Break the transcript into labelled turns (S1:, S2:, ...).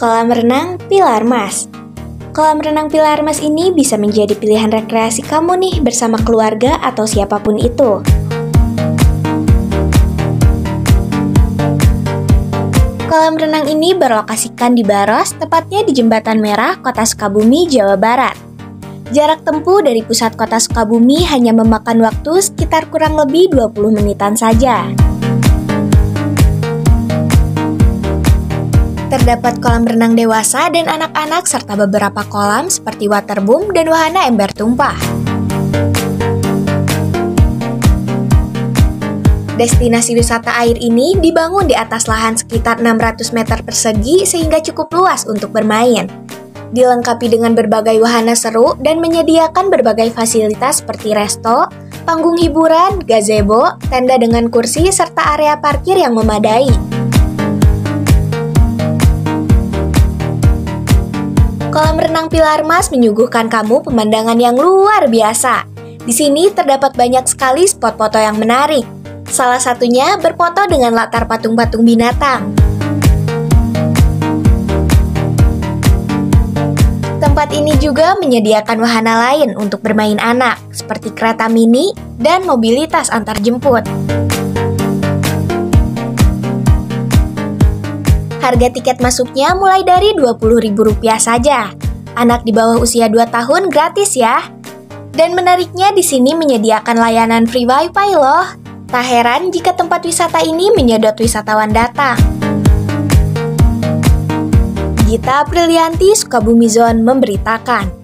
S1: Kolam renang Pilar Mas. Kolam renang Pilar Mas ini bisa menjadi pilihan rekreasi kamu nih bersama keluarga atau siapapun itu. Kolam renang ini berlokasikan di Baros, tepatnya di Jembatan Merah, Kota Sukabumi, Jawa Barat. Jarak tempuh dari pusat kota Sukabumi hanya memakan waktu sekitar kurang lebih 20 menitan saja. Terdapat kolam renang dewasa dan anak-anak serta beberapa kolam seperti waterboom dan wahana ember tumpah. Destinasi wisata air ini dibangun di atas lahan sekitar 600 meter persegi sehingga cukup luas untuk bermain. Dilengkapi dengan berbagai wahana seru dan menyediakan berbagai fasilitas seperti resto, panggung hiburan, gazebo, tenda dengan kursi, serta area parkir yang memadai. Kolam renang Pilar Mas menyuguhkan kamu pemandangan yang luar biasa. Di sini terdapat banyak sekali spot foto yang menarik. Salah satunya berfoto dengan latar patung-patung binatang. Tempat ini juga menyediakan wahana lain untuk bermain anak, seperti kereta mini dan mobilitas antar jemput. Harga tiket masuknya mulai dari Rp20.000 saja. Anak di bawah usia 2 tahun gratis ya. Dan menariknya di sini menyediakan layanan free wifi loh. Tak heran jika tempat wisata ini menyedot wisatawan datang. Gita Aprilianti, Sukabumi Zone memberitakan.